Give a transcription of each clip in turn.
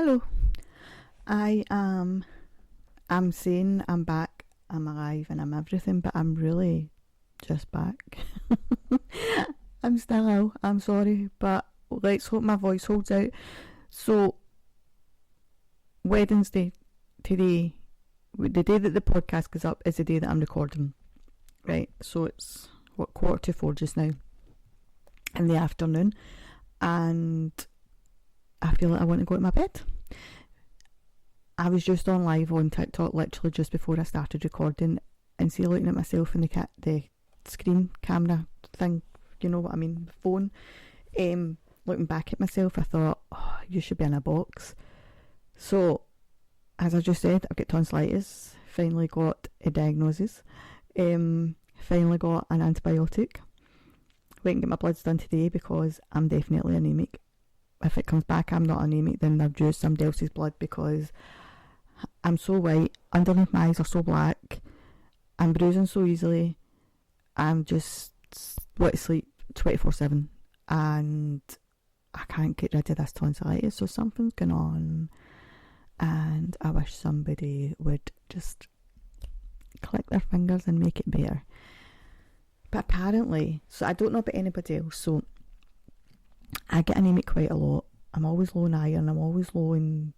Hello. I'm saying I'm back, I'm alive, and I'm everything, but I'm really just back. I'm still ill, I'm sorry, but let's hope my voice holds out. So, Wednesday, today, the day that the podcast goes up is the day that I'm recording, right? So it's, 4:15 just now in the afternoon, and I feel like I want to go to my bed. I was just on live on TikTok literally just before I started recording, and see, looking at myself in the screen camera thing, you know what I mean, phone, looking back at myself, I thought, oh, you should be in a box. So, as I just said, I've got tonsillitis, finally got a diagnosis, finally got an antibiotic, went and get my bloods done today because I'm definitely anemic. If it comes back I'm not anemic, then I've used somebody else's blood, because I'm so white, underneath my eyes are so black, I'm bruising so easily, I'm just want to sleep 24/7, and I can't get rid of this tonsillitis, so something's going on, and I wish somebody would just click their fingers and make it better. But apparently, so I don't know about anybody else, so I get anemic quite a lot. I'm always low in iron, I'm always low in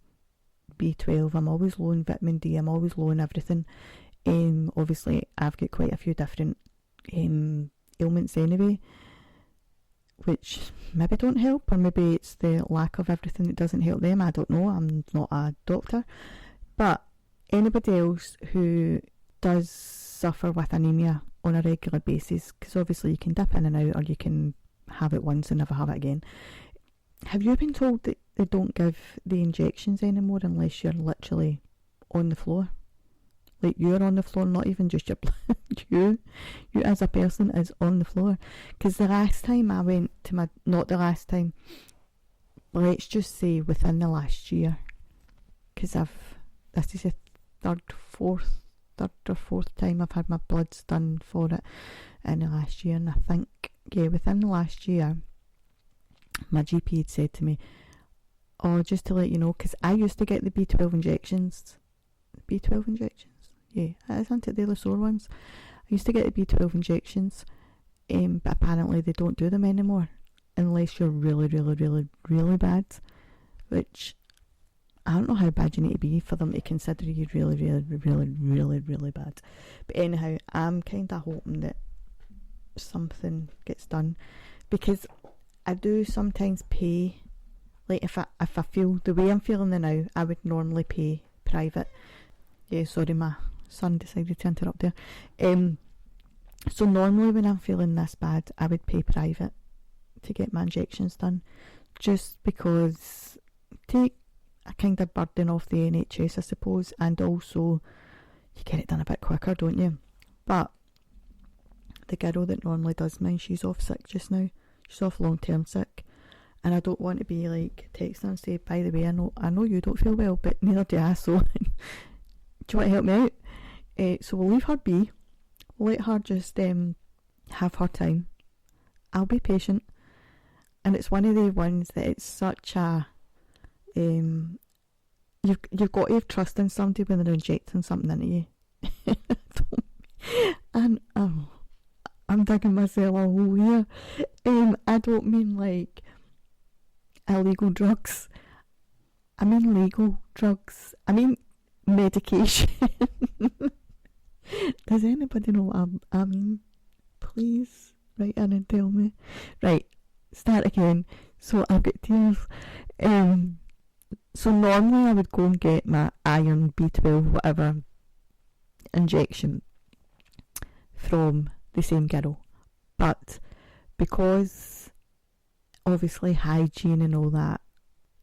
B12, I'm always low in vitamin D, I'm always low in everything. Obviously I've got quite a few different ailments anyway, which maybe don't help, or maybe it's the lack of everything that doesn't help them, I don't know, I'm not a doctor. But anybody else who does suffer with anemia on a regular basis, because obviously you can dip in and out, or you can have it once and never have it again. Have you been told that they don't give the injections anymore unless you're literally on the floor? Like, you're on the floor, not even just your blood. you as a person is on the floor. Because the last time I went to my, not the last time, let's just say within the last year, because this is the third or fourth time I've had my bloods done for it in the last year, and I think, yeah, within the last year, my GP had said to me, oh, just to let you know, because I used to get the B12 injections. B12 injections? Yeah, isn't it? They're the sore ones. I used to get the B12 injections, but apparently they don't do them anymore unless you're really, really, really, really bad, which I don't know how bad you need to be for them to consider you really, really, really, really, really bad. But anyhow, I'm kind of hoping that something gets done, because I do sometimes pay, like if I feel the way I'm feeling now, I would normally pay private. Yeah, sorry, my son decided to interrupt there. So normally when I'm feeling this bad, I would pay private to get my injections done, just because take a kind of burden off the NHS, I suppose, and also you get it done a bit quicker, don't you? But the girl that normally does mine, she's off sick just now. She's off long-term sick, and I don't want to be like texting her and say, by the way, I know you don't feel well, but neither do I, so do you want to help me out? So we'll leave her be, let her just have her time. I'll be patient, and it's one of the ones that it's such a you've got to have trust in somebody when they're injecting something into you. And I'm digging myself a hole here. I don't mean like illegal drugs. I mean legal drugs. I mean medication. Does anybody know what I mean? Please write in and tell me. Right, start again. So I've got tears. So normally I would go and get my iron, B12, whatever injection from the same girl, but because obviously hygiene and all that,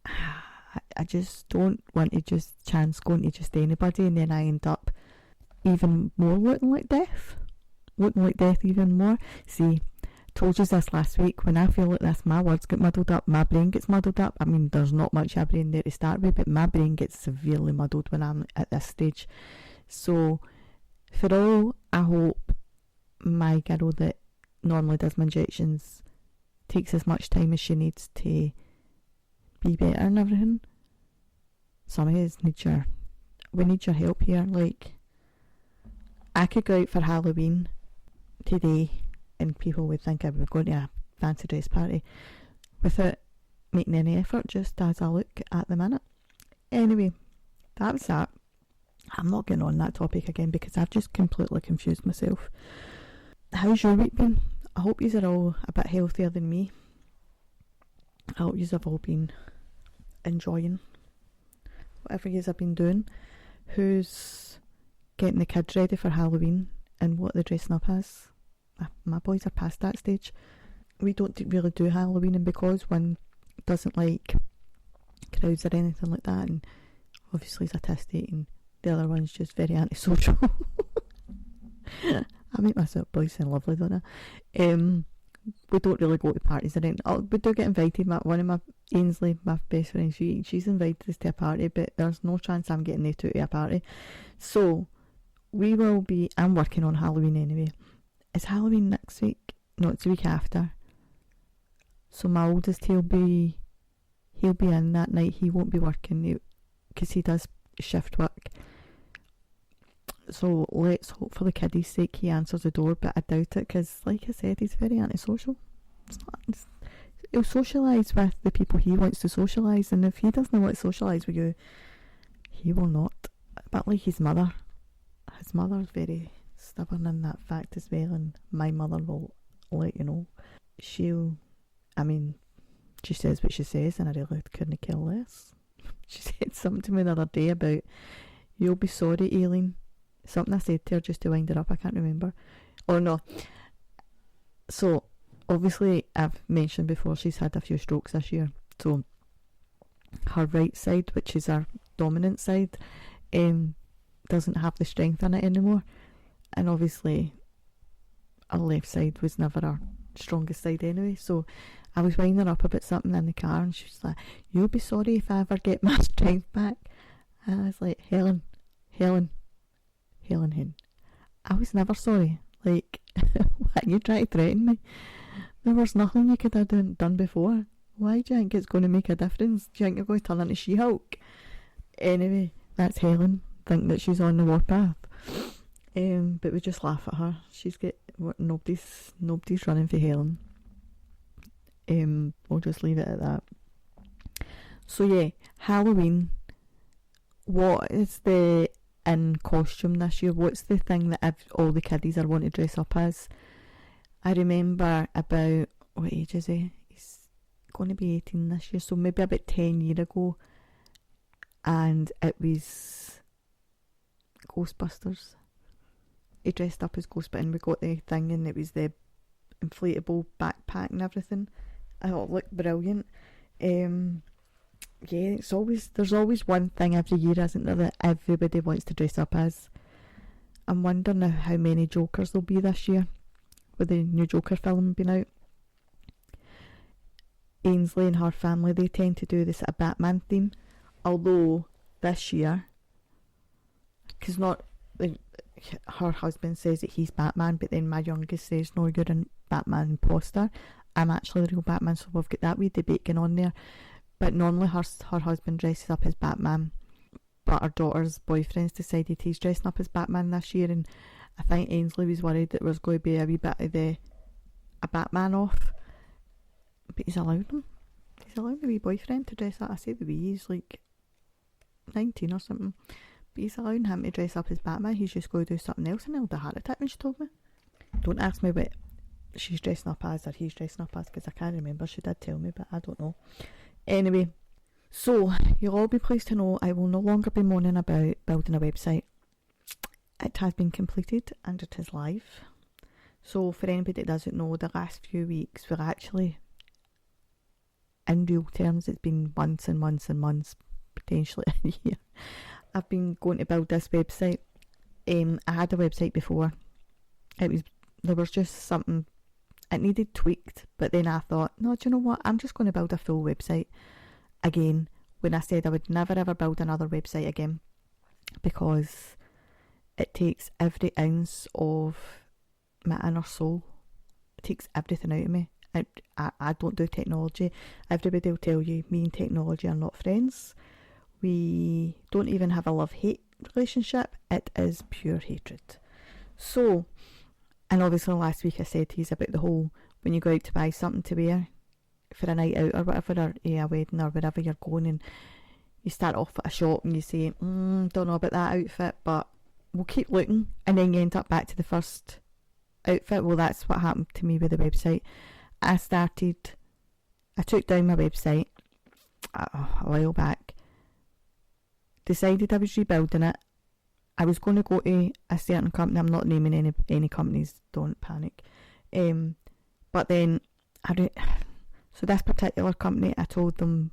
I just don't want to just chance going to just anybody, and then I end up even more looking like death even more. See, told you this last week, when I feel like this, my words get muddled up, my brain gets muddled up. I mean, there's not much of a brain there to start with, but my brain gets severely muddled when I'm at this stage. So for all, I hope my girl that normally does my injections takes as much time as she needs to be better and everything. some of us we need your help here. Like, I could go out for Halloween today and people would think I was going to a fancy dress party without making any effort, just as I look at the minute. Anyway, that was that. I'm not getting on that topic again because I've just completely confused myself. How's your week been? I hope yous are all a bit healthier than me. I hope yous have all been enjoying whatever yous have been doing. Who's getting the kids ready for Halloween and what they're dressing up as? My boys are past that stage. We don't really do Halloween, and because one doesn't like crowds or anything like that, and obviously he's autistic, and the other one's just very antisocial. I make myself boys sound lovely, don't I? We don't really go to parties or anything. We do get invited. One of my Ainsley, my best friend, she's invited us to a party, but there's no chance I'm getting they two to a party. So I'm working on Halloween anyway. Is Halloween next week? No, it's the week after. So my oldest, he'll be in that night. He won't be working because he does shift work. So let's hope for the kiddie's sake he answers the door, but I doubt it because, like I said, he's very antisocial. He'll socialise with the people he wants to socialise, and if he doesn't want to socialise with you, he will not. But like his mother's very stubborn in that fact as well, and my mother will let you know. She says what she says, and I really couldn't care less. She said something to me the other day about, "You'll be sorry, Aileen." Something I said to her just to wind her up, I can't remember. Or no. So, obviously, I've mentioned before she's had a few strokes this year. So, her right side, which is her dominant side, doesn't have the strength in it anymore. And obviously, her left side was never her strongest side anyway. So, I was winding her up about something in the car, and she was like, "You'll be sorry if I ever get my strength back." And I was like, Helen Hen. I was never sorry. Like, why are you trying to threaten me? There was nothing you could have done before. Why do you think it's going to make a difference? Do you think you're going to turn into She-Hulk? Anyway, that's Helen. Think that she's on the warpath. But we just laugh at her. Nobody's running for Helen. We'll just leave it at that. So yeah, Halloween. What is the in costume this year? What's the thing that all the kiddies are wanting to dress up as? I remember about, what age is he? He's going to be 18 this year, so maybe about 10 years ago, and it was Ghostbusters. He dressed up as Ghostbusters, and we got the thing, and it was the inflatable backpack and everything. I thought it looked brilliant. Yeah, there's always one thing every year, isn't there, that everybody wants to dress up as. I'm wondering how many Jokers there'll be this year, with the new Joker film being out. Ainsley and her family, they tend to do this at a Batman theme, although this year, because her husband says that he's Batman, but then my youngest says, "No, you're a Batman imposter. I'm actually the real Batman." So we've got that wee debate going on there. But normally her husband dresses up as Batman, but her daughter's boyfriend's decided he's dressing up as Batman this year, and I think Ainsley was worried that there was going to be a wee bit of a Batman off, but he's allowed the wee boyfriend to dress up. I say the wee, he's like 19 or something, but he's allowing him to dress up as Batman. He's just going to do something else, and he'll have a heart attack when she told me. Don't ask me what she's dressing up as or he's dressing up as, because I can't remember. She did tell me, but I don't know. Anyway, so you'll all be pleased to know I will no longer be moaning about building a website. It has been completed and it is live. So for anybody that doesn't know, the last few weeks were actually, in real terms, it's been months and months and months, potentially a year. I've been going to build this website. I had a website before. There was just something, it needed tweaked, but then I thought, no, do you know what, I'm just going to build a full website again, when I said I would never ever build another website again, because it takes every ounce of my inner soul. It takes everything out of me. I don't do technology. Everybody will tell you me and technology are not friends. We don't even have a love-hate relationship. It is pure hatred. So, and obviously last week I said to you about the whole, when you go out to buy something to wear for a night out or whatever, or a wedding or wherever you're going, and you start off at a shop and you say, don't know about that outfit, but we'll keep looking, and then you end up back to the first outfit. Well, that's what happened to me with the website. I took down my website a while back, decided I was rebuilding it. I was going to go to a certain company. I'm not naming any companies, don't panic. But then, so this particular company, I told them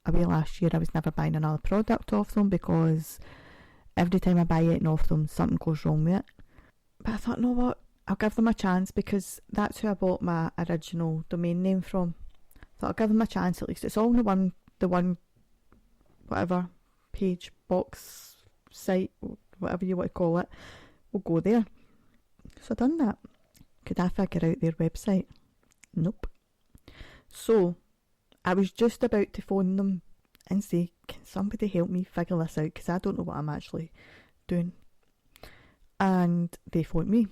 away last year I was never buying another product off them, because every time I buy it off them, something goes wrong with it. But I thought, no, what? I'll give them a chance, because that's who I bought my original domain name from. Thought I'll give them a chance, at least it's all the one whatever page, box, site, whatever you want to call it, will go there. So I done that. Could I figure out their website? Nope. So I was just about to phone them and say, can somebody help me figure this out, because I don't know what I'm actually doing. And they phoned me,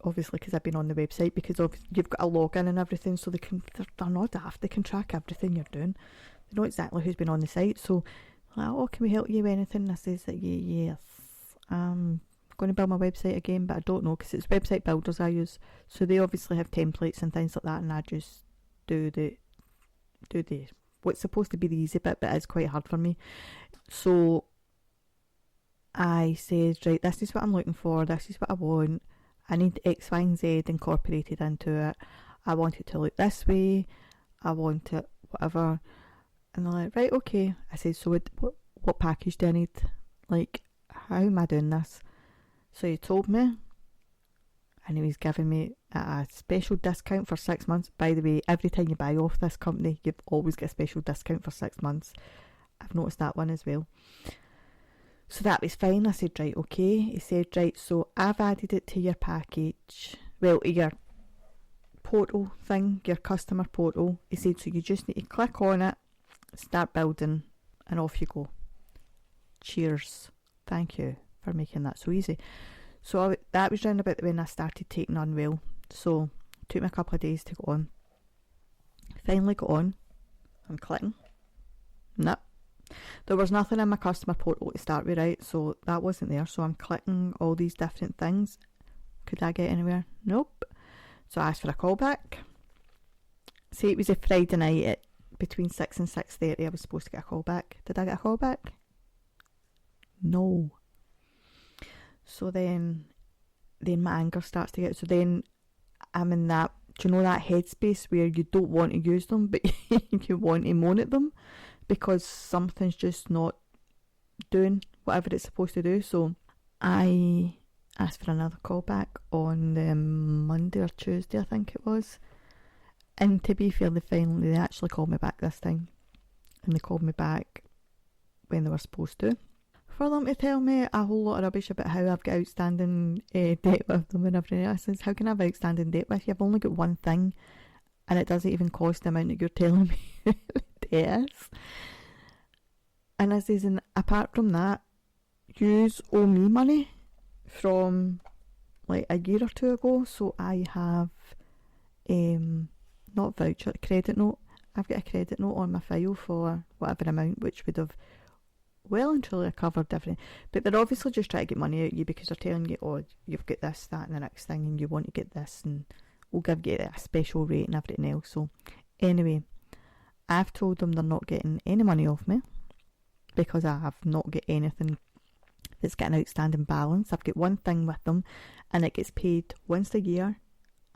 obviously, because I've been on the website, because you've got a login and everything, so they're not daft, they can track everything you're doing. They know exactly who's been on the site. So, like, oh, can we help you with anything? And I says that, yes, I'm going to build my website again, but I don't know, because it's website builders I use, so they obviously have templates and things like that, and I just do the what's supposed to be the easy bit, but it's quite hard for me. So I said, right, this is what I'm looking for, this is what I want, I need X, Y and Z incorporated into it, I want it to look this way, I want it whatever. And they're like, right, okay. I said, so what package do I need? Like, how am I doing this? So he told me, and he was giving me a special discount for 6 months. By the way, every time you buy off this company, you always get a special discount for 6 months. I've noticed that one as well. So that was fine. I said, right, okay. He said, right, so I've added it to your package. Well, to your portal thing, your customer portal. He said, so you just need to click on it, start building, and off you go. Cheers. Thank you for making that so easy. So that was round about when I started taking Unwell. So it took me a couple of days to go on. Finally got on. I'm clicking. Nope. There was nothing in my customer portal to start with, right? So that wasn't there. So I'm clicking all these different things. Could I get anywhere? Nope. So I asked for a callback. Say it was a Friday night at between 6 and 6:30. I was supposed to get a callback. Did I get a callback? No. So then my anger starts to get, so then I'm in that, do you know, that headspace where you don't want to use them, but you want to moan at them because something's just not doing whatever it's supposed to do. So I asked for another callback on the Monday or Tuesday, I think it was. And to be fair, they actually called me back this time. And they called me back when they were supposed to. For them to tell me a whole lot of rubbish about how I've got outstanding debt with them and everything else. I says, how can I have outstanding debt with you? I've only got one thing, and it doesn't even cost the amount that you're telling me it is. And I says, and apart from that, you owe me money from like a year or two ago. So I have not voucher, credit note. I've got a credit note on my file for whatever amount, which would have well and truly covered everything. But they're obviously just trying to get money out of you because they're telling you, oh, you've got this, that and the next thing, and you want to get this, and we'll give you a special rate and everything else. So anyway, I've told them they're not getting any money off me because I have not got anything that's got an outstanding balance. I've got one thing with them, and it gets paid once a year,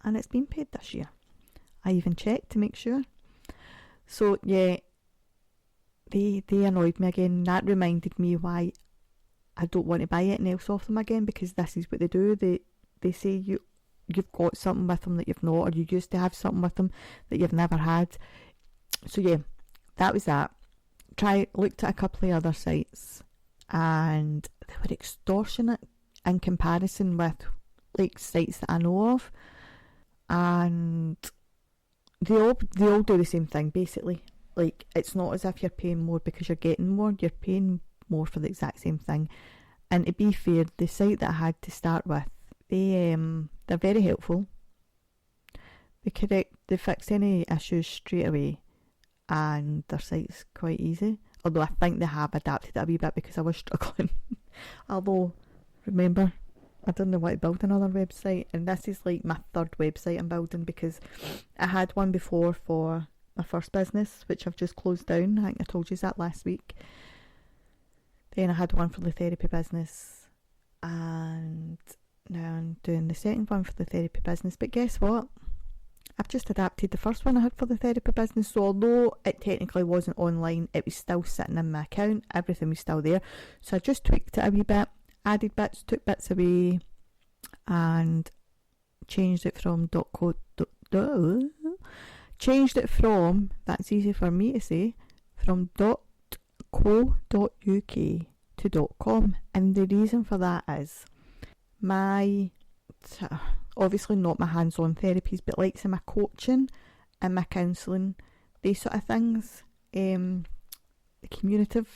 and it's been paid this year. I even checked to make sure. So yeah, they annoyed me again. That reminded me why I don't want to buy anything else off them again, because this is what they do. They say you've got something with them that you've not, or you used to have something with them that you've never had. So yeah, that was that. Looked at a couple of other sites, and they were extortionate in comparison with like sites that I know of, and they all do the same thing basically. like, it's not as if you're paying more because you're getting more, you're paying more for the exact same thing. And to be fair, the site that I had to start with, they're very helpful. They fix any issues straight away, and their site's quite easy. Although I think they have adapted it a wee bit because I was struggling. Although, remember, I didn't want to build another website, and this is like my third website I'm building, because I had one before for my first business, which I've just closed down. I think I told you that last week. Then I had one for the therapy business, and now I'm doing the second one for the therapy business. But guess what? I've just adapted the first one I had for the therapy business, so although it technically wasn't online, it was still sitting in my account, everything was still there. So I just tweaked it a wee bit, added bits, took bits away, and changed it from that's easy for me to say, from .co.uk to .com. And the reason for that is obviously not my hands-on therapies, but like my coaching and my counselling, these sort of things, communicate,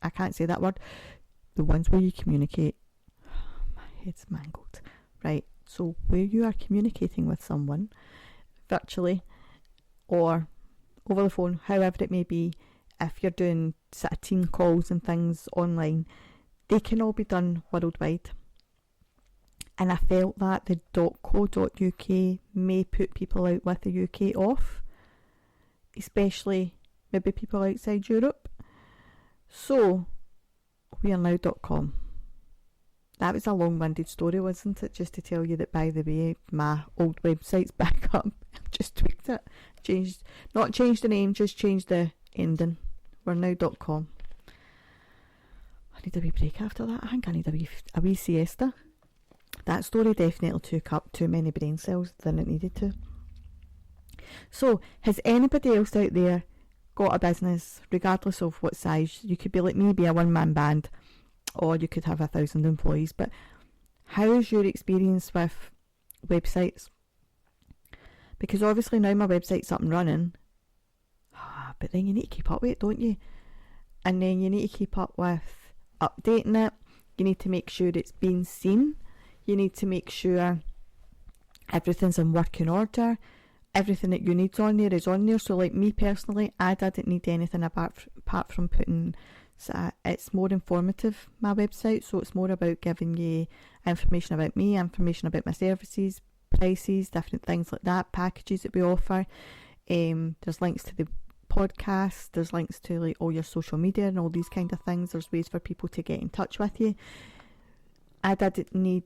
I can't say that word, the ones where you communicate, my head's mangled, right, so where you are communicating with someone virtually or over the phone, however it may be, if you're doing sort of team calls and things online, they can all be done worldwide. And I felt that the .co.uk may put people out with the UK off, especially maybe people outside Europe. So we are now .com. That was a long-winded story, wasn't it? Just to tell you that, by the way, my old website's back up. I've just tweaked it. Not changed the name, just changed the ending. We're now .com. I need a wee break after that. I think I need a wee siesta. That story definitely took up too many brain cells than it needed to. So, has anybody else out there got a business, regardless of what size? You could be like me, be a one-man band, or you could have 1,000 employees. But how is your experience with websites? Because obviously now my website's up and running, but then you need to keep up with it, don't you? And then you need to keep up with updating it. You need to make sure it's being seen. You need to make sure everything's in working order. Everything that you need on there is on there. So like me personally, I didn't need anything apart from putting, it's more informative, my website. So it's more about giving you information about me, information about my services, prices, different things like that, packages that we offer. There's links to the podcast, there's links to like all your social media and all these kind of things. There's ways for people to get in touch with you. I didn't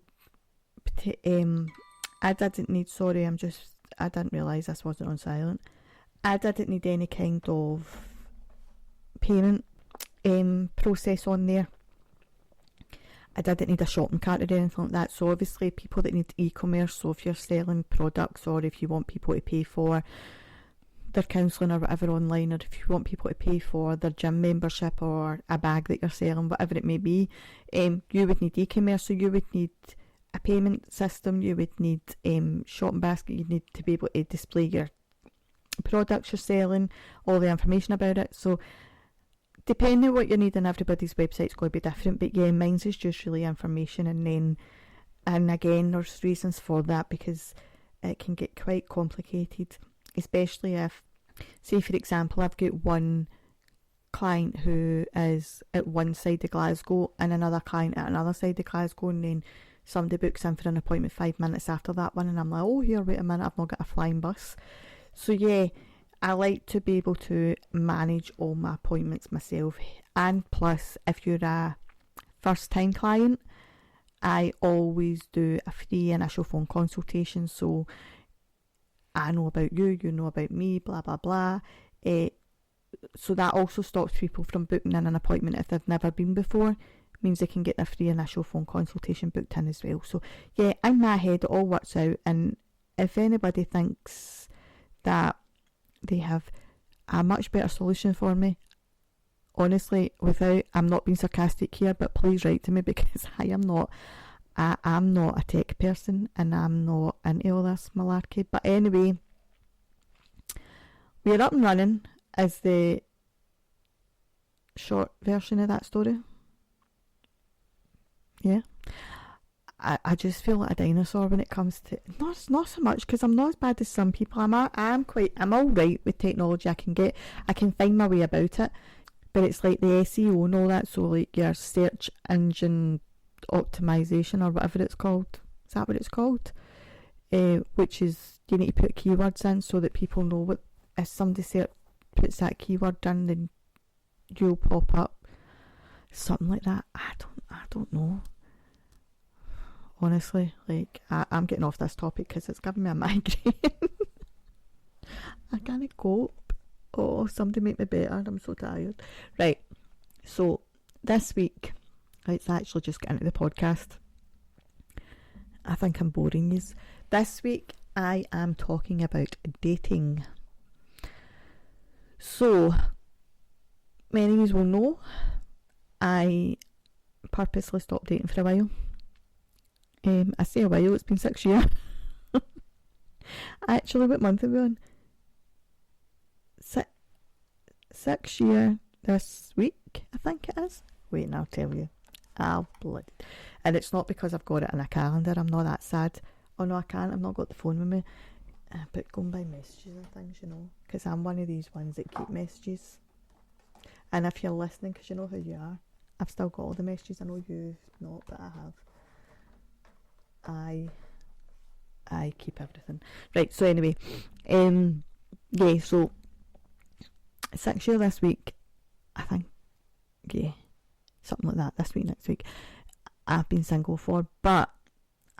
realise this wasn't on silent. I didn't need any kind of payment process on there. I didn't need a shopping cart or anything like that. So obviously people that need e-commerce, so if you're selling products, or if you want people to pay for their counselling or whatever online, or if you want people to pay for their gym membership or a bag that you're selling, whatever it may be, you would need e-commerce. So you would need a payment system, you would need shopping basket, you need to be able to display your products you're selling, all the information about it. So depending on what you need, and everybody's website's going to be different, but yeah, mine's is just really information. And again, there's reasons for that, because it can get quite complicated, especially if, say for example, I've got one client who is at one side of Glasgow and another client at another side of Glasgow, and then somebody books in for an appointment 5 minutes after that one, and I'm like, oh, here, wait a minute, I've not got a flying bus. So yeah, I like to be able to manage all my appointments myself. And plus, if you're a first time client, I always do a free initial phone consultation. So I know about you, you know about me, blah blah blah. So that also stops people from booking in an appointment if they've never been before. Means they can get their free initial phone consultation booked in as well. So yeah, in my head it all works out. And if anybody thinks that they have a much better solution for me, honestly, I'm not being sarcastic here, but please write to me, because I'm not a tech person, and I'm not into all this malarkey. But anyway, We're Up and Running is the short version of that story. Yeah. I just feel like a dinosaur when it comes to... Not so much, because I'm not as bad as some people. I'm alright with technology. I can find my way about it. But it's like the SEO and all that, so like your search engine optimization or whatever it's called. Is that what it's called? Which is, you need to put keywords in so that people know what... If somebody puts that keyword in, then you'll pop up. Something like that. I don't know. Honestly, like, I'm getting off this topic because it's giving me a migraine. I can't cope. Oh, somebody make me better. I'm so tired. Right, so this week, let's actually just get into the podcast. I think I'm boring you. This week, I am talking about dating. So, many of you will know, I purposely stopped dating for a while. I say a while, it's been 6 years. Actually, what month are we on? 6 year this week, I think it is. Wait, and I'll tell you. And it's not because I've got it in a calendar, I'm not that sad. Oh no, I can't, I've not got the phone with me. But going by messages and things, you know, because I'm one of these ones that keep messages. And if you're listening, because you know who you are, I've still got all the messages. I know you've not, but I have. I keep everything. Right, so anyway, yeah, so 6 year this week, I think, yeah, something like that, this week, next week, I've been single for, but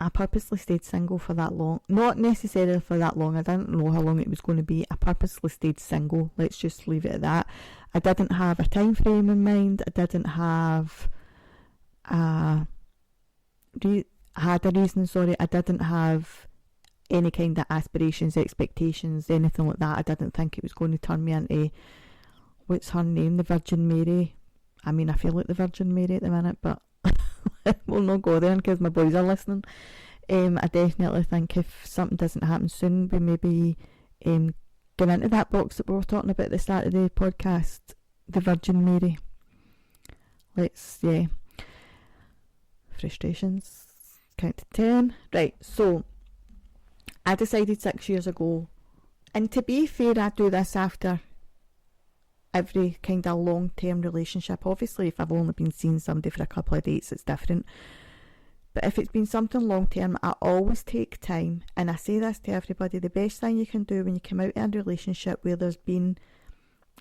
I purposely stayed single for that long. Not necessarily for that long, I didn't know how long it was going to be. I purposely stayed single, let's just leave it at that. I didn't have a time frame in mind, I didn't have I didn't have any kind of aspirations, expectations, anything like that. I didn't think it was going to turn me into, what's her name, the Virgin Mary. I mean, I feel like the Virgin Mary at the minute, but we'll not go there because my boys are listening. I definitely think if something doesn't happen soon, we maybe get into that box that we were talking about at the start of the podcast, the Virgin Mary. Yeah. Frustrations. Count to 10. Right, so I decided 6 years ago, and to be fair, I do this after every kind of long-term relationship. Obviously, if I've only been seeing somebody for a couple of dates, it's different. But if it's been something long-term, I always take time, and I say this to everybody, the best thing you can do when you come out in a relationship where there's been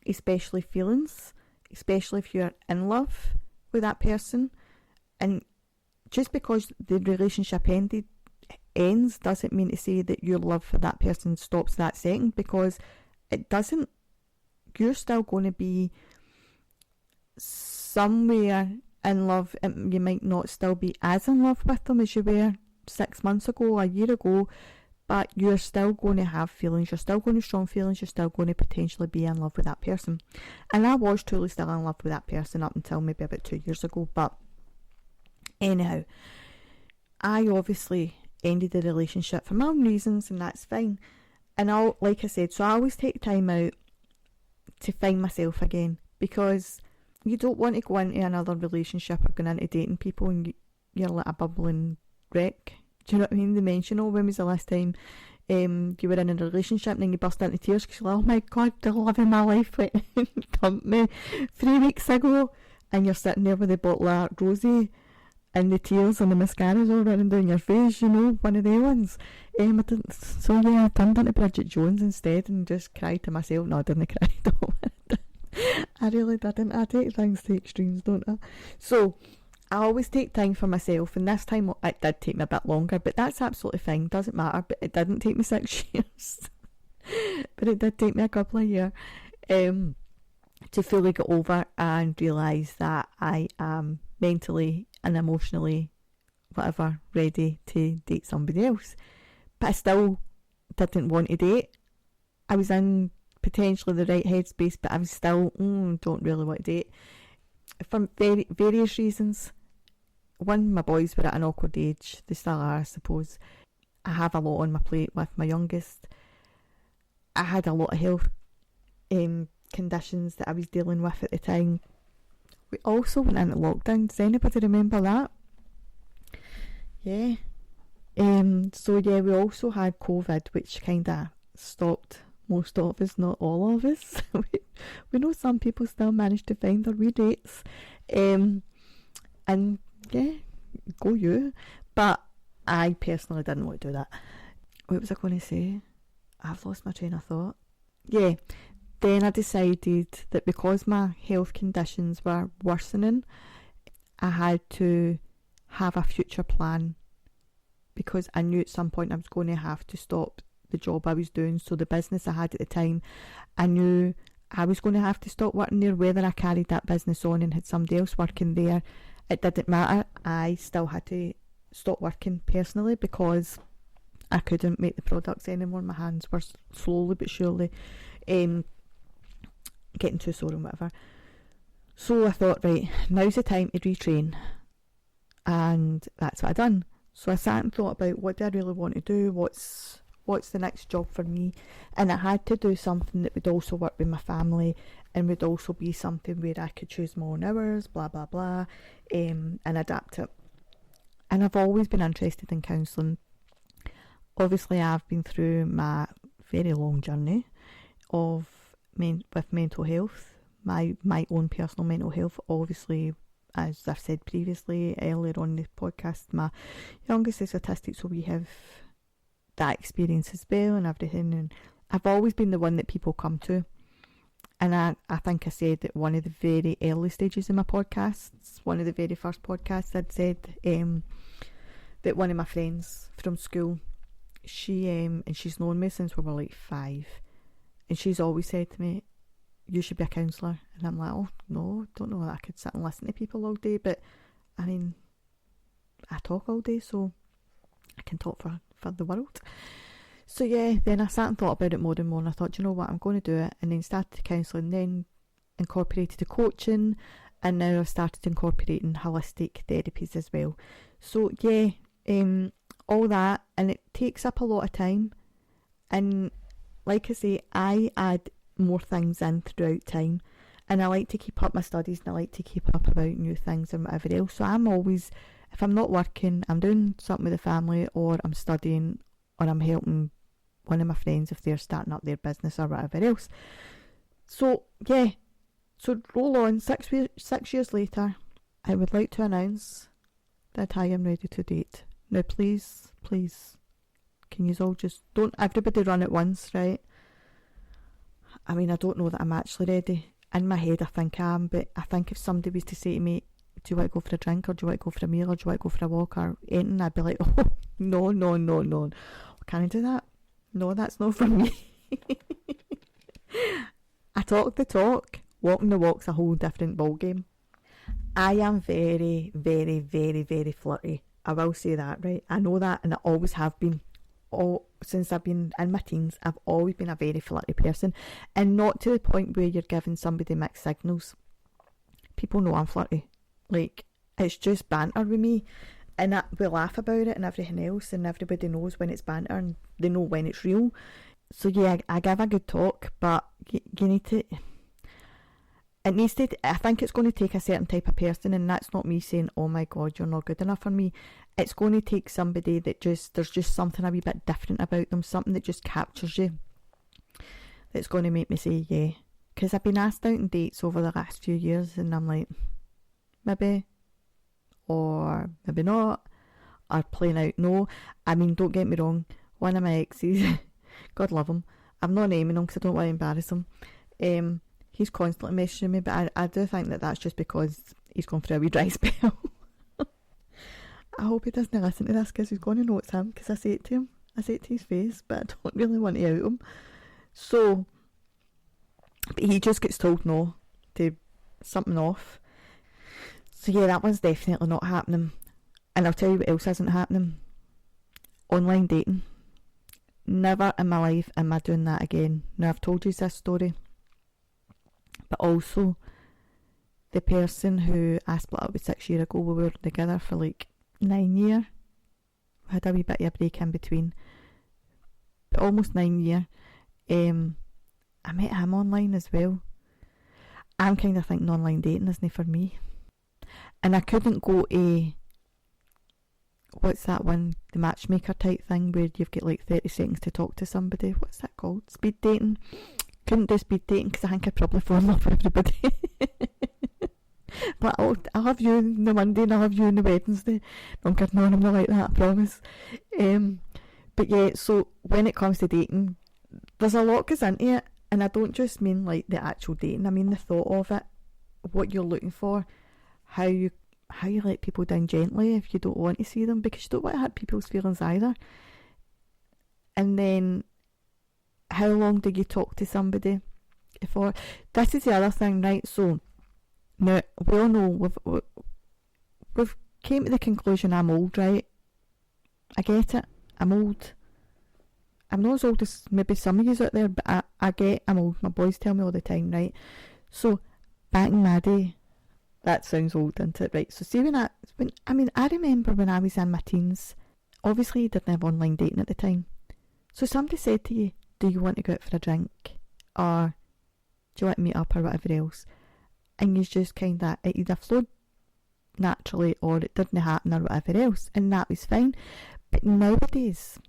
especially feelings, especially if you're in love with that person, and just because the relationship ends doesn't mean to say that your love for that person stops that second, because it doesn't. You're still going to be somewhere in love, and you might not still be as in love with them as you were 6 months ago, a year ago, but you're still going to have feelings, you're still going to have strong feelings, you're still going to potentially be in love with that person. And I was truly still in love with that person up until maybe about 2 years ago, but anyhow, I obviously ended the relationship for my own reasons, and that's fine. And like I said, so I always take time out to find myself again, because you don't want to go into another relationship or going into dating people and you're like a bubbling wreck. Do you know what I mean? They mention, oh, when was the last time you were in a relationship, and then you burst into tears because you're like, oh my god, the love of my life dumped me 3 weeks ago, and you're sitting there with a bottle of Rosie and the tears and the mascara's all running down your face, you know, one of the ones. I turned into Bridget Jones instead and just cried to myself. No, I didn't cry. I really didn't. I take things to extremes, don't I? So I always take time for myself, and this time it did take me a bit longer, but that's absolutely fine, doesn't matter. But it didn't take me 6 years, but it did take me a couple of years to fully get over and realise that I am mentally and emotionally, whatever, ready to date somebody else. But I still didn't want to date. I was in potentially the right headspace, but I was still, don't really want to date. For various reasons. One, my boys were at an awkward age. They still are, I suppose. I have a lot on my plate with my youngest. I had a lot of health conditions that I was dealing with at the time. We also went into lockdown. Does anybody remember that? Yeah. So yeah, we also had COVID, which kind of stopped most of us, not all of us. we know some people still managed to find their wee dates. And yeah, go you. But I personally didn't want to do that. What was I going to say? I've lost my train of thought. Yeah, then I decided that because my health conditions were worsening, I had to have a future plan, because I knew at some point I was going to have to stop the job I was doing. So the business I had at the time, I knew I was going to have to stop working there. Whether I carried that business on and had somebody else working there, it didn't matter. I still had to stop working personally because I couldn't make the products anymore. My hands were slowly but surely getting too sore and whatever. So I thought, right, now's the time to retrain, and that's what I done. So I sat and thought about, what do I really want to do, what's the next job for me, and I had to do something that would also work with my family and would also be something where I could choose my own hours, blah blah blah, and adapt it. And I've always been interested in counselling. Obviously I've been through my very long journey with mental health, my own personal mental health. Obviously, as I've said previously earlier on in the podcast, my youngest is autistic, so we have that experience as well and everything. And I've always been the one that people come to. And I think I said at one of the very early stages of my podcasts, one of the very first podcasts, I'd said that one of my friends from school, she and she's known me since we were like 5, and she's always said to me, you should be a counsellor. And I'm like, oh no, don't know that I could sit and listen to people all day, but I mean, I talk all day, so I can talk for the world. So yeah, then I sat and thought about it more and more, and I thought, you know what, I'm going to do it. And then started counselling, then incorporated the coaching, and now I've started incorporating holistic therapies as well. So yeah, all that, and it takes up a lot of time. And like I say, I add more things in throughout time, and I like to keep up my studies, and I like to keep up about new things and whatever else. So I'm always, if I'm not working, I'm doing something with the family, or I'm studying, or I'm helping one of my friends if they're starting up their business or whatever else. So yeah, so roll on, 6 years later, I would like to announce that I am ready to date. Now please, can you all just, don't everybody run at once, right? I mean, I don't know that I'm actually ready. In my head I think I am, but I think if somebody was to say to me, do you want to go for a drink, or do you want to go for a meal, or do you want to go for a walk, or anything, I'd be like, oh, no. Can I do that? No, that's not for me. I talk the talk, walking the walk's a whole different ball game. I am very, very, very, very flirty. I will say that, right? I know that, and I always have been. Since I've been in my teens, I've always been a very flirty person, and not to the point where you're giving somebody mixed signals. People know I'm flirty. Like, it's just banter with me, and we laugh about it and everything else, and everybody knows when it's banter and they know when it's real. So yeah, I give a good talk, but you need to, it needs to, I think it's going to take a certain type of person, and that's not me saying, oh my god, you're not good enough for me. It's going to take somebody that there's just something a wee bit different about them, something that just captures you, that's going to make me say yeah. Because I've been asked out on dates over the last few years, and I'm like, maybe, or maybe not, or playing out no. I mean, don't get me wrong, one of my exes, God love him, I'm not naming him because I don't want to embarrass him, he's constantly messaging me, but I do think that that's just because he's gone through a wee dry spell. I hope he doesn't listen to this, because he's going to know it's him, because I say it to him, I say it to his face, but I don't really want to out him. So, but he just gets told no to something off. So yeah, that one's definitely not happening. And I'll tell you what else isn't happening. Online dating. Never in my life am I doing that again. Now, I've told you this story, but also the person who I split up with 6 years ago, we were together for like 9 years. We had a wee bit of a break in between, but almost 9 years. I met him online as well. I'm kind of thinking online dating isn't for me. And I couldn't go to, what's that one, the matchmaker type thing where you've got like 30 seconds to talk to somebody. What's that called? Speed dating. Couldn't do speed dating because I think I'd probably fall in love with everybody. But I'll have you on the Monday and I'll have you on the Wednesday. No, I'm kidding on, I'm not like that, I promise. But yeah, so when it comes to dating, there's a lot goes into it, and I don't just mean like the actual dating, I mean the thought of it, what you're looking for, how you let people down gently if you don't want to see them, because you don't want to hurt people's feelings either. And then how long do you talk to somebody for? This is the other thing, right? So now we all know we've came to the conclusion I'm old, right? I get it. I'm old. I'm not as old as maybe some of you out there, but I get I'm old. My boys tell me all the time, right? So back in my day, that sounds old, doesn't it? Right. So see I remember when I was in my teens, obviously you didn't have online dating at the time. So somebody said to you, do you want to go out for a drink? Or do you want to meet up or whatever else? And you just kind of, it either flowed naturally or it didn't happen or whatever else, and that was fine. But nowadays,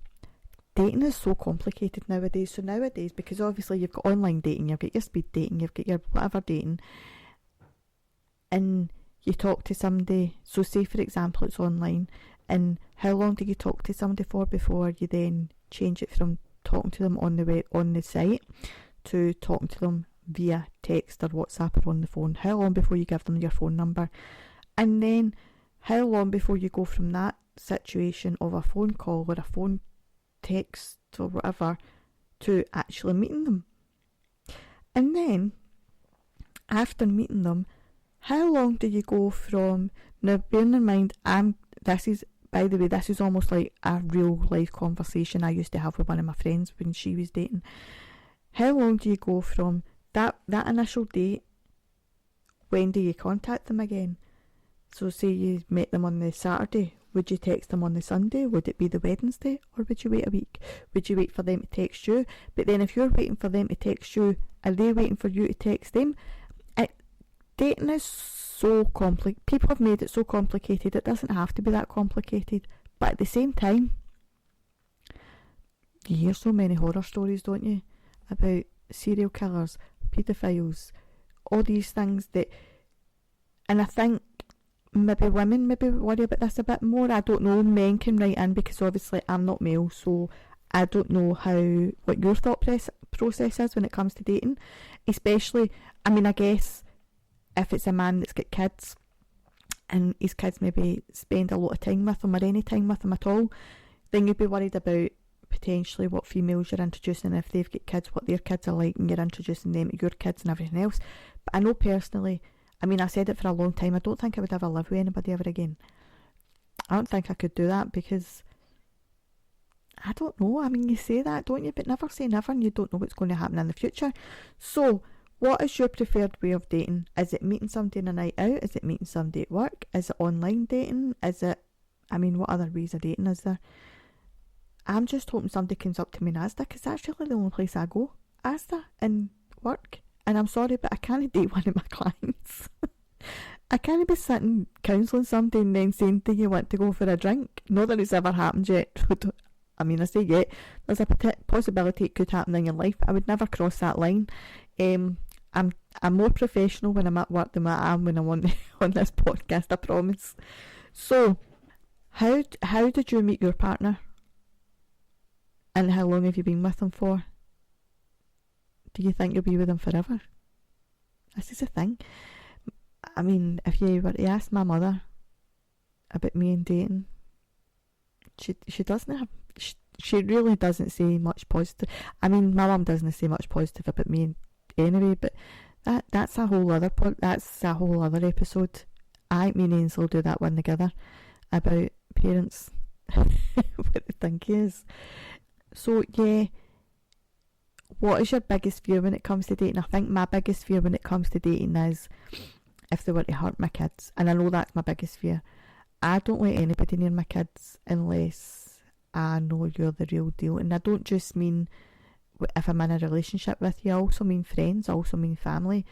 dating is so complicated nowadays. So nowadays, because obviously you've got online dating, you've got your speed dating, you've got your whatever dating, and you talk to somebody, so say for example it's online, and how long do you talk to somebody for before you then change it from talking to them on the site to talking to them via text or WhatsApp or on the phone? How long before you give them your phone number? And then how long before you go from that situation of a phone call or a phone text or whatever to actually meeting them? And then after meeting them, how long do you go from, now bearing in mind this is almost like a real life conversation I used to have with one of my friends when she was dating. How long do you go from that initial date? When do you contact them again? So say you met them on the Saturday, would you text them on the Sunday? Would it be the Wednesday? Or would you wait a week? Would you wait for them to text you? But then if you're waiting for them to text you, are they waiting for you to text them? Dating is so complicated. People have made it so complicated. It doesn't have to be that complicated. But at the same time, you hear so many horror stories, don't you? About serial killers, paedophiles, all these things that... And I think maybe women worry about this a bit more. I don't know. Men can write in because obviously I'm not male, so I don't know what your thought process is when it comes to dating. Especially, I guess... if it's a man that's got kids and his kids maybe spend a lot of time with him or any time with him at all, then you'd be worried about potentially what females you're introducing, if they've got kids, what their kids are like, and you're introducing them to your kids and everything else. But I know personally, I said it for a long time, I don't think I would ever live with anybody ever again. I don't think I could do that because I don't know. You say that, don't you? But never say never, and you don't know what's going to happen in the future. So what is your preferred way of dating? Is it meeting somebody on a night out? Is it meeting somebody at work? Is it online dating? Is it, what other ways of dating is there? I'm just hoping somebody comes up to me in Asda, because that's really the only place I go. Asda and work. And I'm sorry, but I can't date one of my clients. I can't be sitting counselling somebody and then saying, do you want to go for a drink? Not that it's ever happened yet. I say yet. There's a possibility it could happen in your life. I would never cross that line. I'm more professional when I'm at work than I am when I'm on this podcast, I promise. So, how did you meet your partner? And how long have you been with them for? Do you think you'll be with them forever? This is a thing. If you were to ask my mother about me and dating, she doesn't have... She really doesn't say much positive. My mum doesn't say much positive about me anyway, but that's a whole other episode. Me and Ainsley will do that one together about parents. What they think is. So yeah, what is your biggest fear when it comes to dating? I think my biggest fear when it comes to dating is if they were to hurt my kids, and I know that's my biggest fear. I don't let anybody near my kids unless I know you're the real deal, and I don't just mean if I'm in a relationship with you, I also mean friends, I also mean family.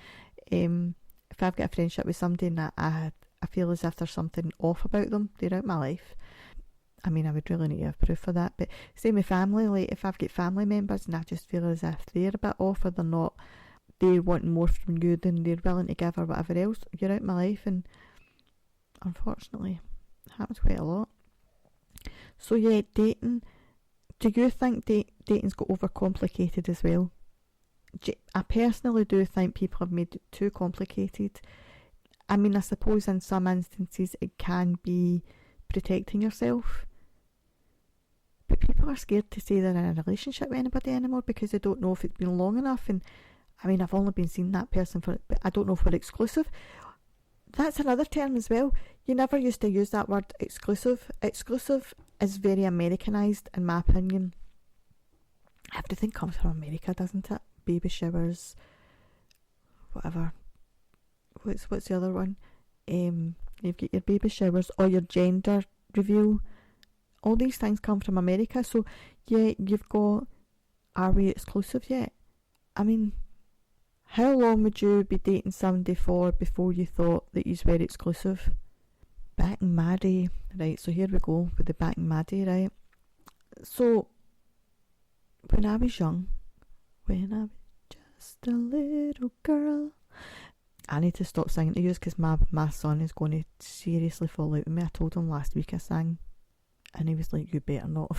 If I've got a friendship with somebody and I feel as if there's something off about them, they're out my life. I mean, I would really need to have proof of that. But same with family, like if I've got family members and I just feel as if they're a bit off or they're not, they want more from you than they're willing to give or whatever else, you're out my life. And unfortunately, it happens quite a lot. So yeah, dating. Do you think dating's got overcomplicated as well? I personally do think people have made it too complicated. I mean, I suppose in some instances it can be protecting yourself, but people are scared to say they're in a relationship with anybody anymore because they don't know if it's been long enough. And I mean, I've only been seeing that person for, but I don't know if we're exclusive. That's another term as well. You never used to use that word, exclusive. Exclusive is very Americanized, in my opinion. Everything comes from America, doesn't it? Baby showers, whatever. What's the other one? You've got your baby showers or your gender reveal. All these things come from America. So yeah, you've got, are we exclusive yet? I mean, how long would you be dating somebody for before you thought that you were exclusive? Back in my day, right, so here we go with the back in my day, right? So, when I was young, when I was just a little girl, I need to stop singing to you because my son is going to seriously fall out with me. I told him last week I sang, and he was like, you better not.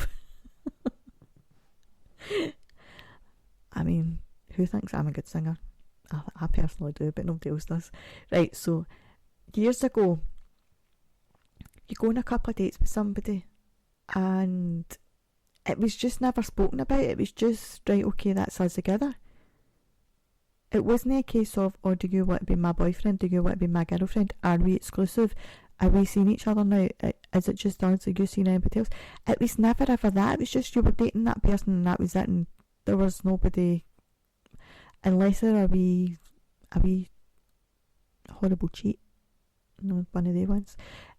I mean, who thinks I'm a good singer? I personally do, but nobody else does. Right, so years ago, you go on a couple of dates with somebody and it was just never spoken about. It was just, right, okay, that's us together. It wasn't a case of, oh, do you want to be my boyfriend? Do you want to be my girlfriend? Are we exclusive? Are we seeing each other now? Is it just us? Are you seeing anybody else? It was never ever that. It was just you were dating that person and that was it, and there was nobody, unless they're a wee horrible cheat, no, one of the ones.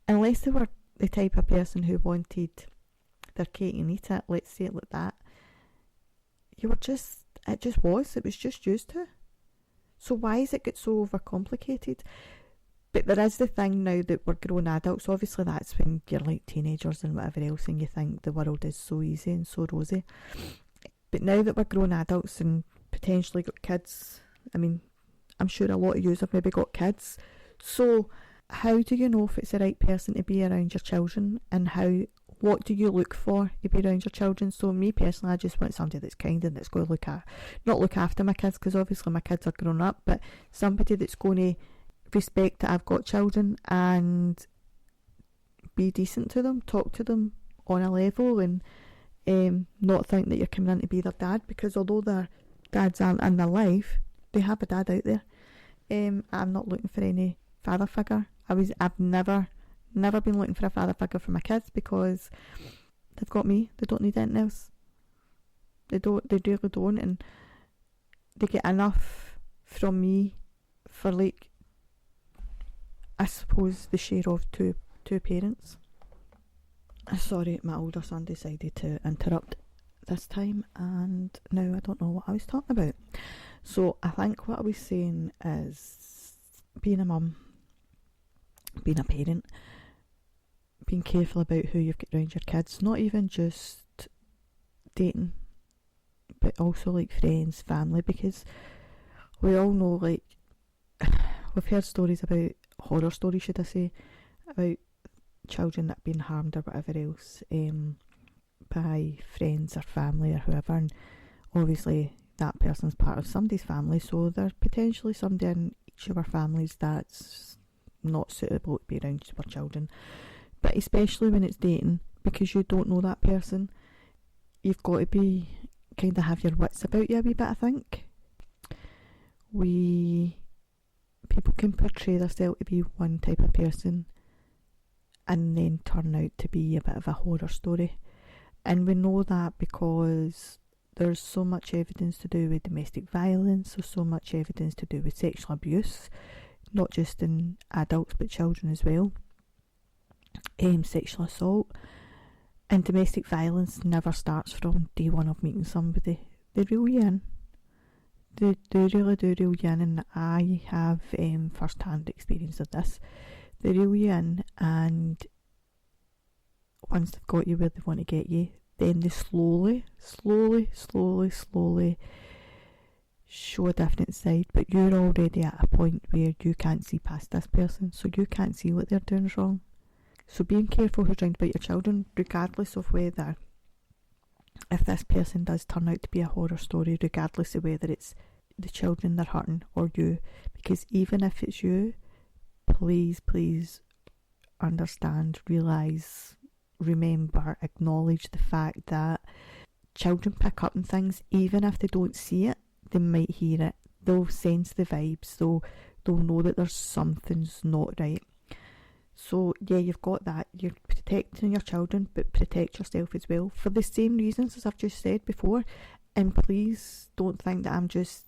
Unless they were the type of person who wanted their cake and eat it, let's say it like that, it was just used to. So why is it get so overcomplicated? But there is the thing now that we're grown adults. Obviously that's when you're like teenagers and whatever else and you think the world is so easy and so rosy. But now that we're grown adults and potentially got kids, I mean, I'm sure a lot of you have maybe got kids. So how do you know if it's the right person to be around your children, and what do you look for to be around your children? So me personally, I just want somebody that's kind and that's going to not look after my kids, because obviously my kids are grown up, but somebody that's going to respect that I've got children and be decent to them, talk to them on a level, and not think that you're coming in to be their dad, because although their dads aren't in their life, they have a dad out there. I'm not looking for any father figure. I've never been looking for a father figure for my kids, because they've got me. They don't need anything else. They really don't, and they get enough from me for, like, I suppose, the share of two parents. Sorry, my older son decided to interrupt this time, and now I don't know what I was talking about. So I think what I was saying is being a mum, being a parent, being careful about who you've got around your kids, not even just dating, but also like friends, family, because we all know, like, we've heard stories about, horror stories should I say, about children that have been harmed or whatever else by friends or family or whoever, and obviously that person's part of somebody's family, so there's potentially somebody in each of our families that's not suitable to be around for children. But especially when it's dating, because you don't know that person, you've got to be kind of have your wits about you a wee bit, I think. People can portray themselves to be one type of person and then turn out to be a bit of a horror story. And we know that because there's so much evidence to do with domestic violence, there's so much evidence to do with sexual abuse, not just in adults but children as well. Sexual assault and domestic violence never starts from day one of meeting somebody. They reel you in. They really do reel you in, and I have first-hand experience of this. They reel you in, and once they've got you where they want to get you, then they slowly show a different side, but you're already at a point where you can't see past this person, so you can't see what they're doing wrong. So being careful who's round about your children, regardless of whether, if this person does turn out to be a horror story, regardless of whether it's the children they're hurting or you, because even if it's you, please understand, realise, remember, acknowledge the fact that children pick up on things. Even if they don't see it, they might hear it. They'll sense the vibes. They'll know that there's something's not right. So yeah, you've got that. You're protecting your children, but protect yourself as well for the same reasons as I've just said before. And please don't think that I'm just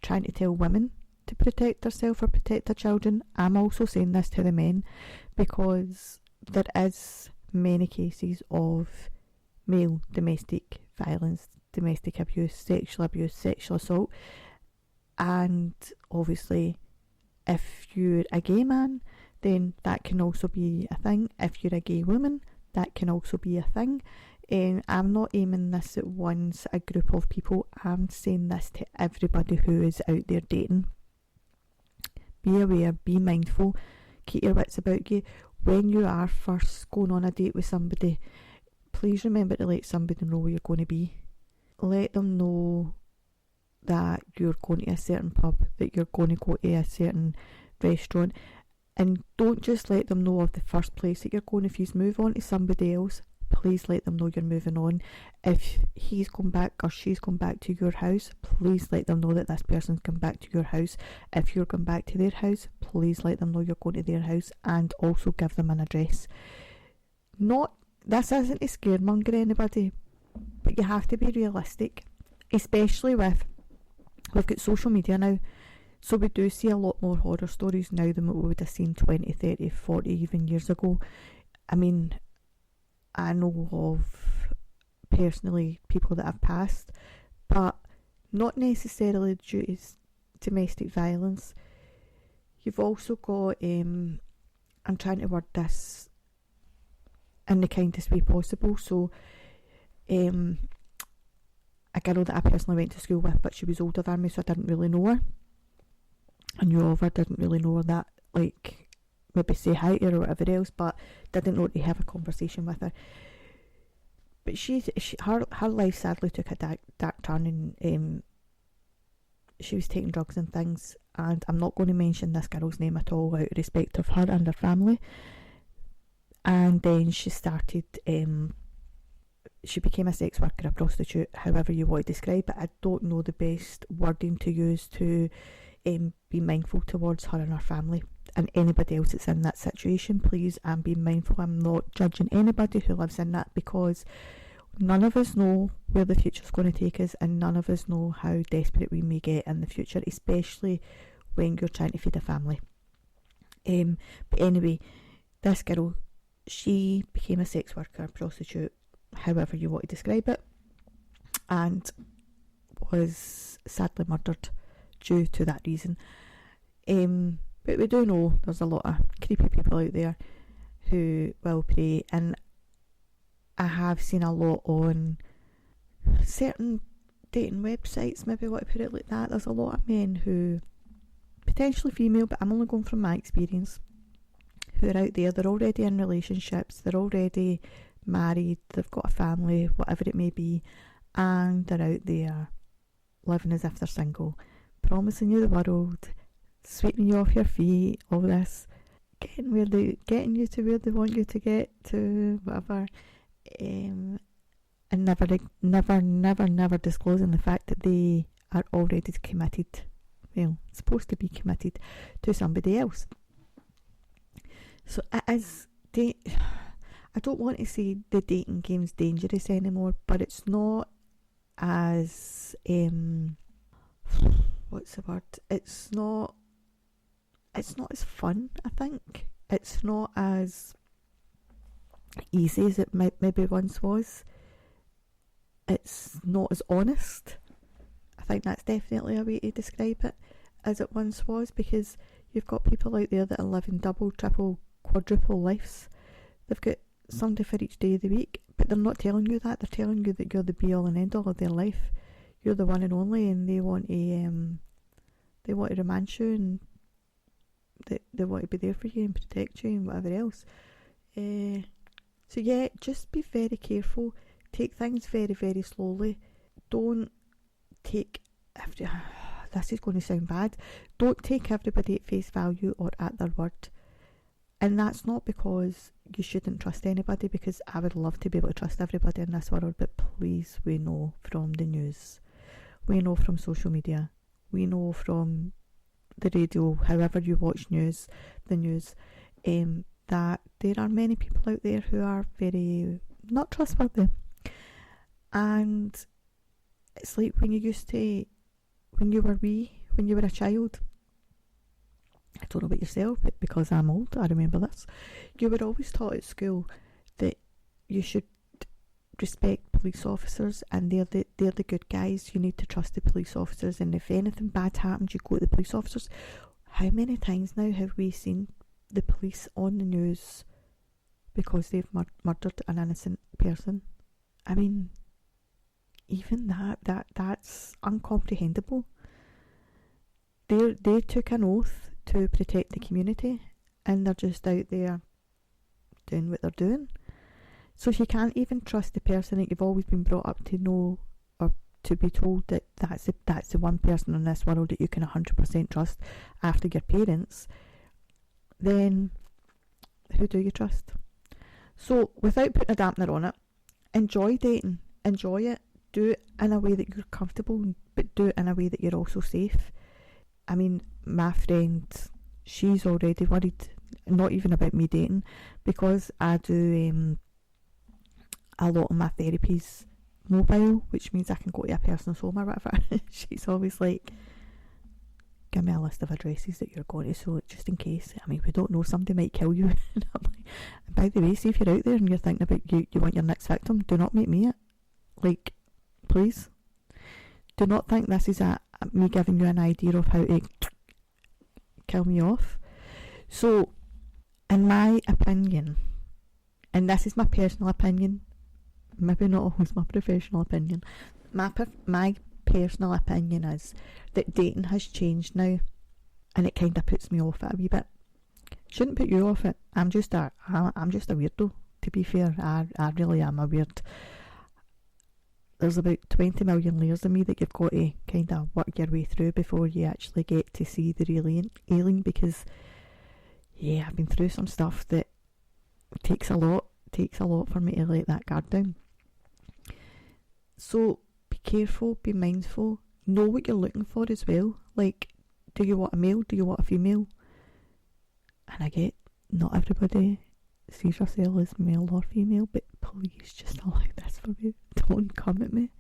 trying to tell women to protect themselves or protect their children. I'm also saying this to the men, because there is many cases of male domestic violence, domestic abuse, sexual assault, and obviously if you're a gay man, then that can also be a thing. If you're a gay woman, that can also be a thing. I'm not aiming this at a group of people. I'm saying this to everybody who is out there dating. Be aware, be mindful, keep your wits about you. When you are first going on a date with somebody, please remember to let somebody know where you're going to be. Let them know that you're going to a certain pub, that you're going to go to a certain restaurant, and don't just let them know of the first place that you're going. If you move on to somebody else, please let them know you're moving on. If he's come back or she's come back to your house, please let them know that this person's come back to your house. If you're going back to their house, please let them know you're going to their house, and also give them an address. This isn't to scaremonger anybody, but you have to be realistic, especially with, we've got social media now, so we do see a lot more horror stories now than what we would have seen 20, 30, 40 even years ago. I mean, I know of personally people that have passed, but not necessarily due to domestic violence. You've also got, I'm trying to word this in the kindest way possible, so a girl that I personally went to school with, but she was older than me, so I didn't really know her. I knew of her, didn't really know her that, like, maybe say hi to her or whatever else, but didn't know to have a conversation with her. But her life sadly took a dark turn, and she was taking drugs and things, and I'm not going to mention this girl's name at all out of respect of her and her family. And then she started, she became a sex worker, a prostitute, however you want to describe it. I don't know the best wording to use to be mindful towards her and her family and anybody else that's in that situation. Please, be mindful. I'm not judging anybody who lives in that, because none of us know where the future's going to take us, and none of us know how desperate we may get in the future, especially when you're trying to feed a family. But anyway, this girl, she became a sex worker, prostitute, however you want to describe it, and was sadly murdered due to that reason. But we do know there's a lot of creepy people out there who will prey, and I have seen a lot on certain dating websites, maybe want to put it like that. There's a lot of men who, potentially female, but I'm only going from my experience, who are out there, they're already in relationships, they're already married, they've got a family, whatever it may be, and they're out there living as if they're single, promising you the world, sweeping you off your feet, all this, getting you to where they want you to get to, whatever, and never disclosing the fact that they are already committed, well, supposed to be committed to somebody else. So it is, I don't want to say the dating game's dangerous anymore, but it's not as, what's the word? It's not as fun, I think. It's not as easy as it maybe once was. It's not as honest. I think that's definitely a way to describe it, as it once was, because you've got people out there that are living double, triple, quadruple lives. They've got something for each day of the week, but they're not telling you that. They're telling you that you're the be-all and end-all of their life. You're the one and only, and they want to romance you, and they want to be there for you and protect you and whatever else. So yeah, just be very careful. Take things very, very slowly. Don't take this is going to sound bad. Don't take everybody at face value or at their word. And that's not because you shouldn't trust anybody, because I would love to be able to trust everybody in this world, but please, we know from the news, we know from social media, we know from the radio, however you watch the news, that there are many people out there who are very not trustworthy. And it's like when you were a child, I don't know about yourself, but because I'm old, I remember this, you were always taught at school that you should respect police officers, and they're the good guys. You need to trust the police officers, and if anything bad happens, you go to the police officers. How many times now have we seen the police on the news because they've murdered an innocent person? I mean, even that's incomprehensible. They took an oath to protect the community, and they're just out there doing what they're doing. So you can't even trust the person that you've always been brought up to know, or to be told that that's the one person in this world that you can 100% trust after your parents. Then who do you trust? So without putting a dampener on it, enjoy dating, enjoy it, do it in a way that you're comfortable, but do it in a way that you're also safe. I mean, my friend, she's already worried, not even about me dating, because I do a lot of my therapies mobile, which means I can go to a person's home or whatever. She's always like, give me a list of addresses that you're going to, so just in case. I mean, we don't know, somebody might kill you. And I'm like, by the way, see if you're out there and you're thinking about you want your next victim, do not make me it. Like, please. Do not think this is me giving you an idea of how to kill me off. So, in my opinion, and this is my personal opinion, maybe not always my professional opinion, my personal opinion is that dating has changed now, and it kind of puts me off it a wee bit. Shouldn't put you off it. I'm just a weirdo, to be fair. I really am a weird. There's about 20 million layers of me that you've got to kind of work your way through before you actually get to see the real alien, because yeah, I've been through some stuff that takes a lot for me to let that guard down. So be careful, be mindful, know what you're looking for as well. Like, do you want a male, do you want a female? And I get not everybody sees yourself as male or female, but please just allow this for me. Don't come at me.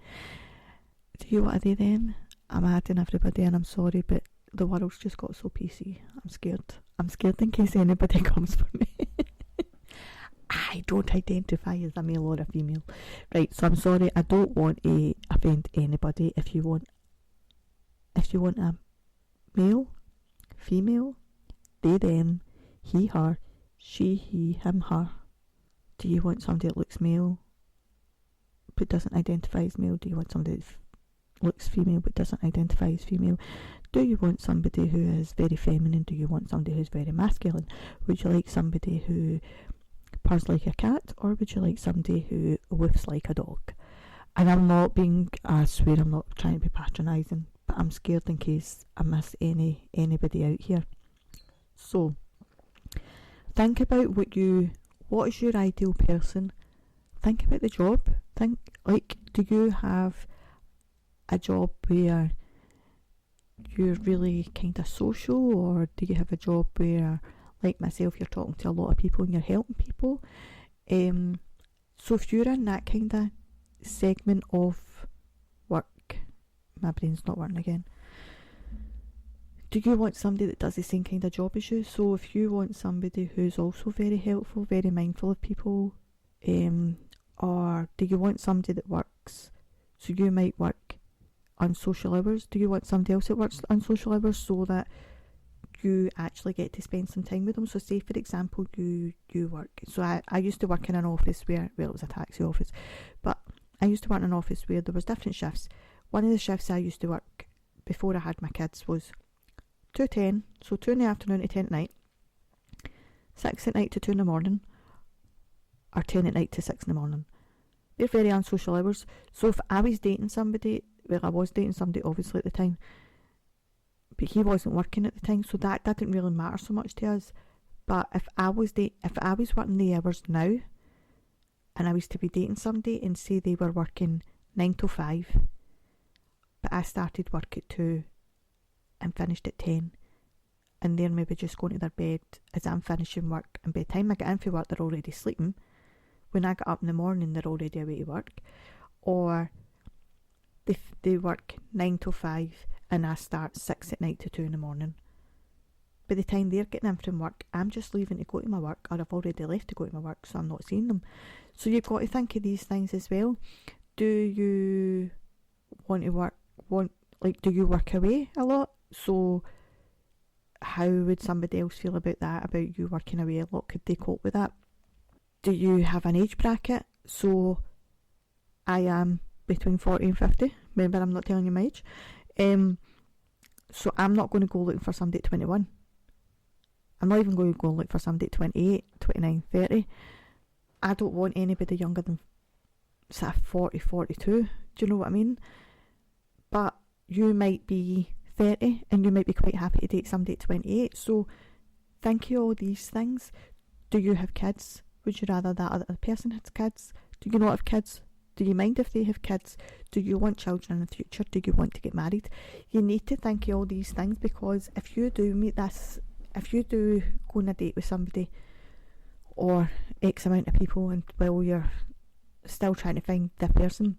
Do you want a they them? I'm adding everybody, and I'm sorry, but the world's just got so PC. I'm scared in case anybody comes for me. I don't identify as a male or a female. Right, so I'm sorry, I don't want to offend anybody. If you want a male, female, they them, he her, she he, him her. Do you want somebody that looks male but doesn't identify as male? Do you want somebody that looks female but doesn't identify as female? Do you want somebody who is very feminine? Do you want somebody who's very masculine? Would you like somebody who purrs like a cat, or would you like somebody who woofs like a dog? And I swear I'm not trying to be patronising, but I'm scared in case I miss anybody out here. So think about what is your ideal person. Think about the job. Think, like, do you have a job where you're really kind of social, or do you have a job where, like myself, you're talking to a lot of people and you're helping people? So if you're in that kind of segment of work, my brain's not working again. Do you want somebody that does the same kind of job as you? So if you want somebody who's also very helpful, very mindful of people, or do you want somebody that works, so you might work unsocial hours? Do you want somebody else that works unsocial hours so that you actually get to spend some time with them? So say, for example, you work. So I used to work in an office where, well, it was a taxi office, but I used to work in an office where there was different shifts. One of the shifts I used to work before I had my kids was 2 to 10, so 2 in the afternoon to 10 at night, 6 at night to 2 in the morning, or 10 at night to 6 in the morning. They're very unsocial hours. So if I was dating somebody, well, I was dating somebody obviously at the time, but he wasn't working at the time, so that didn't really matter so much to us. But if I was working the hours now, and I was to be dating somebody and say they were working 9 to 5, but I started work at 2 and finished at 10, and they're maybe just going to their bed as I'm finishing work, and by the time I get in for work they're already sleeping. When I get up in the morning they're already away to work. Or they work 9 to 5 and I start 6 at night to 2 in the morning. By the time they're getting in from work, I'm just leaving to go to my work, or I've already left to go to my work, so I'm not seeing them. So you've got to think of these things as well. Do you want to work, do you work away a lot? So how would somebody else feel about that, about you working away a lot? Could they cope with that? Do you have an age bracket? So I am between 40 and 50. Remember, I'm not telling you my age. So I'm not going to go looking for somebody at 21. I'm not even going to go look for somebody at 28, 29, 30. I don't want anybody younger than 40, 42. Do you know what I mean? But you might be 30 and you might be quite happy to date somebody at 28. So think of all these things. Do you have kids? Would you rather that other person has kids? Do you not have kids? Do you mind if they have kids? Do you want children in the future? Do you want to get married? You need to think of all these things, because if you do meet this, if you do go on a date with somebody or X amount of people, and while you're still trying to find the person,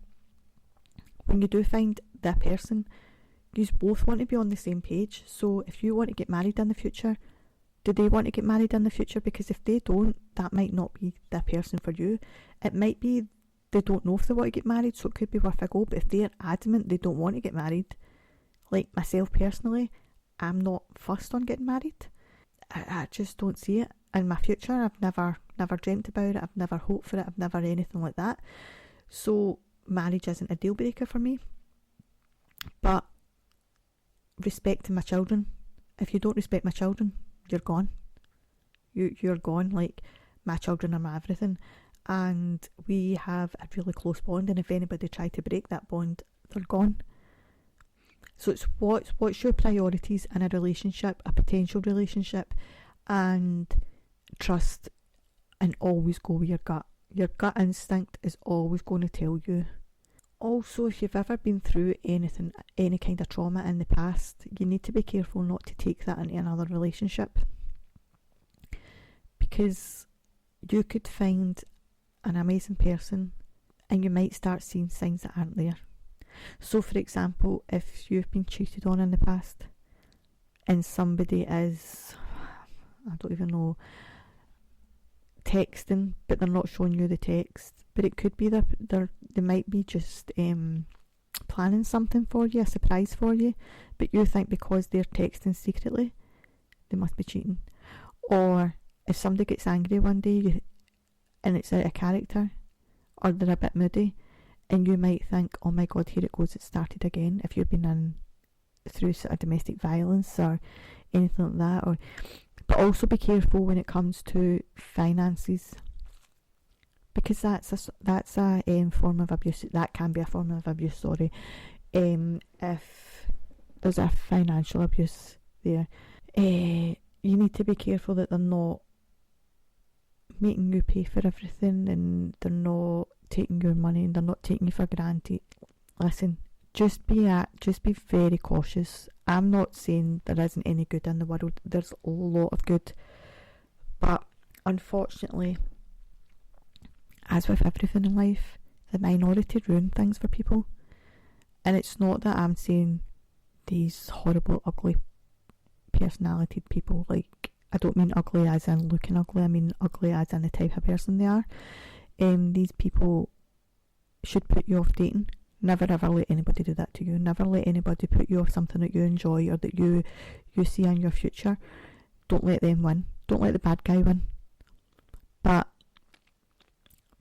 when you do find the person, you both want to be on the same page. So if you want to get married in the future, do they want to get married in the future? Because if they don't, that might not be the person for you. It might be they don't know if they want to get married, so it could be worth a go. But if they're adamant they don't want to get married, like myself personally, I'm not fussed on getting married. I just don't see it in my future. I've never dreamt about it. I've never hoped for it. I've never anything like that. So marriage isn't a deal breaker for me. But respecting my children. If you don't respect my children, you're gone. You're gone. Like, my children are my everything, and we have a really close bond, and if anybody tried to break that bond, they're gone. So it's what's your priorities in a relationship, a potential relationship, and trust, and always go with your gut. Your gut instinct is always going to tell you. Also, if you've ever been through anything, any kind of trauma in the past, you need to be careful not to take that into another relationship, because you could find an amazing person and you might start seeing signs that aren't there. So for example, if you've been cheated on in the past and somebody is, I don't even know, texting, but they're not showing you the text, but it could be they might be just planning something for you, a surprise for you, but you think because they're texting secretly, they must be cheating. Or if somebody gets angry one day and it's out of character, or they're a bit moody, and you might think, oh my god, here it goes, it started again. If you've been through sort of domestic violence or anything like that. But also be careful when it comes to finances, because that's a form of abuse. That can be a form of abuse, sorry. If there's a financial abuse there, you need to be careful that they're not making you pay for everything, and they're not taking your money, and they're not taking you for granted. Listen, just be very cautious. I'm not saying there isn't any good in the world. There's a lot of good, but unfortunately, as with everything in life, the minority ruin things for people. And it's not that I'm saying these horrible, ugly personality people, like, I don't mean ugly as in looking ugly, I mean ugly as in the type of person they are. These people should put you off dating Never ever let anybody do that to you. Never let anybody put you off something that you enjoy or that you see in your future. Don't let them win. Don't let the bad guy win. But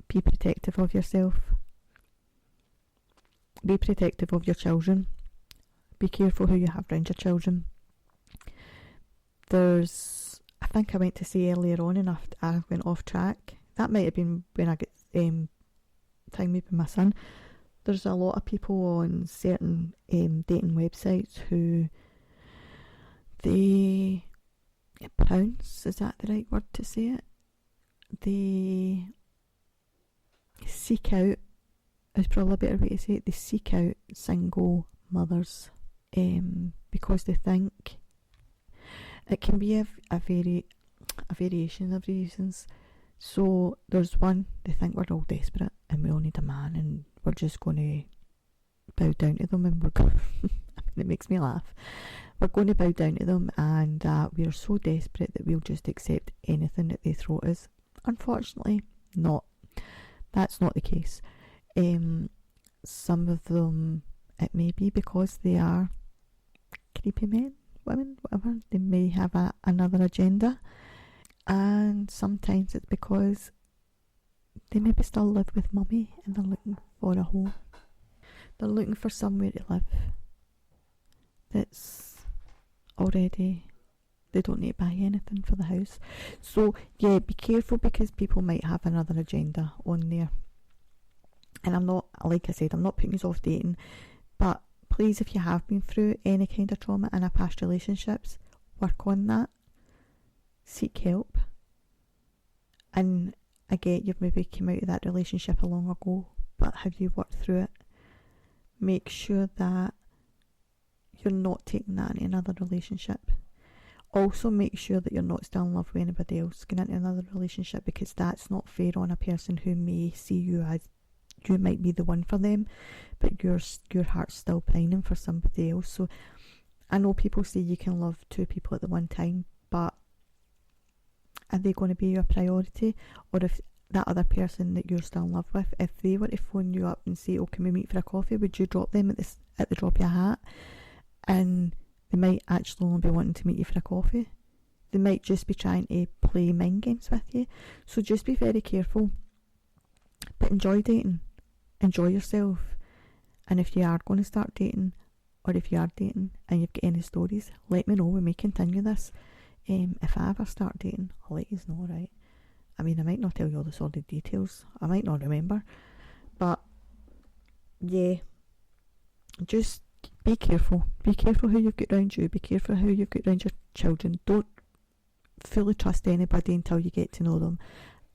be protective of yourself. Be protective of your children. Be careful who you have around your children. I think I went to say earlier on and I went off track. That might have been when I got time with my son. There's a lot of people on certain dating websites who they pounce, is that the right word to say it? They seek out, is probably a better way to say it, they seek out single mothers because they think it can be a variation of reasons. So there's one, they think we're all desperate and we all need a man and we're just going to bow down to them and we're going I mean, it makes me laugh. We're going to bow down to them and we are so desperate that we'll just accept anything that they throw at us. Unfortunately, not. That's not the case. Some of them, it may be because they are creepy men, women, whatever. They may have another agenda. And sometimes it's because they maybe still live with mummy and they're looking for a home. They're looking for somewhere to live that's already, they don't need to buy anything for the house. So yeah, be careful because people might have another agenda on there. And I'm not, like I said, I'm not putting you off dating, but please, if you have been through any kind of trauma in a past relationships, work on that. Seek help. And I get you've maybe come out of that relationship a long ago, but have you worked through it? Make sure that you're not taking that into another relationship. Also make sure that you're not still in love with anybody else going into another relationship, because that's not fair on a person who may see you as you might be the one for them, but your heart's still pining for somebody else. So I know people say you can love two people at the one time, but are they going to be your priority? Or if that other person that you're still in love with, if they were to phone you up and say, oh, can we meet for a coffee, would you drop them at the drop of a hat? And they might actually only be wanting to meet you for a coffee. They might just be trying to play mind games with you. So just be very careful. But enjoy dating. Enjoy yourself. And if you are going to start dating, or if you are dating and you've got any stories, let me know. We may continue this. If I ever start dating, I'll let you know, right? I mean, I might not tell you all the solid details. I might not remember. But, yeah. Just be careful. Be careful who you've got around you. Be careful who you've got around your children. Don't fully trust anybody until you get to know them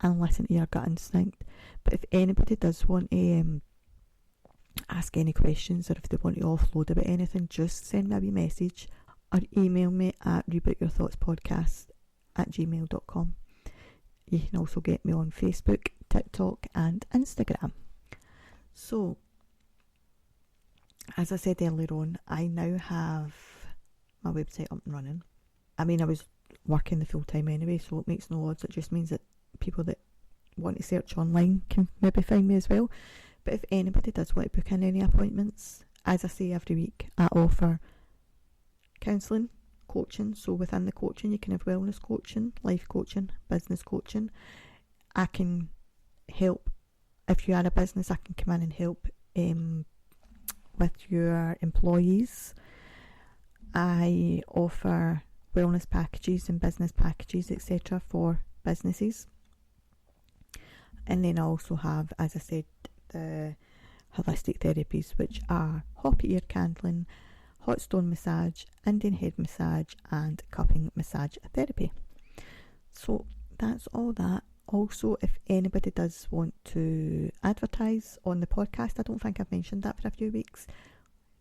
and listen to your gut instinct. But if anybody does want to ask any questions, or if they want to offload about anything, just send me a wee message or email me at rebootyourthoughtspodcast@gmail.com. You can also get me on Facebook, TikTok and Instagram. So, as I said earlier on, I now have my website up and running. I mean, I was working the full time anyway, so it makes no odds. It just means that people that want to search online can maybe find me as well. But if anybody does want to book in any appointments, as I say every week, I offer counselling, coaching. So within the coaching, you can have wellness coaching, life coaching, business coaching. I can help. If you are a business, I can come in and help with your employees. I offer wellness packages and business packages, etc. for businesses. And then I also have, as I said, the holistic therapies, which are hoppy ear candling, hot stone massage, Indian head massage and cupping massage therapy. So that's all that. Also, if anybody does want to advertise on the podcast, I don't think I've mentioned that for a few weeks,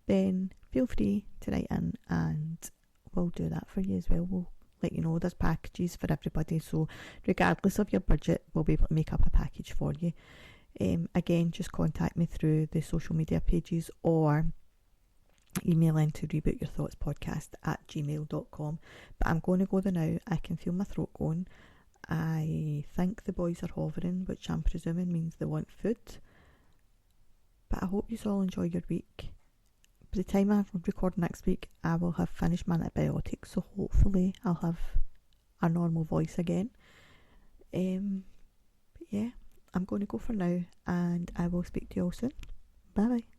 then feel free to write in and we'll do that for you as well. We'll let you know there's packages for everybody, so regardless of your budget, we'll be able to make up a package for you. Again, just contact me through the social media pages or email in to rebootyourthoughtspodcast@gmail.com. But I'm going to go there now. I can feel my throat going. I think the boys are hovering, which I'm presuming means they want food. But I hope you all enjoy your week. By the time I record next week, I will have finished my antibiotics, so hopefully I'll have a normal voice again. Yeah, I'm going to go for now, and I will speak to you all soon. Bye bye.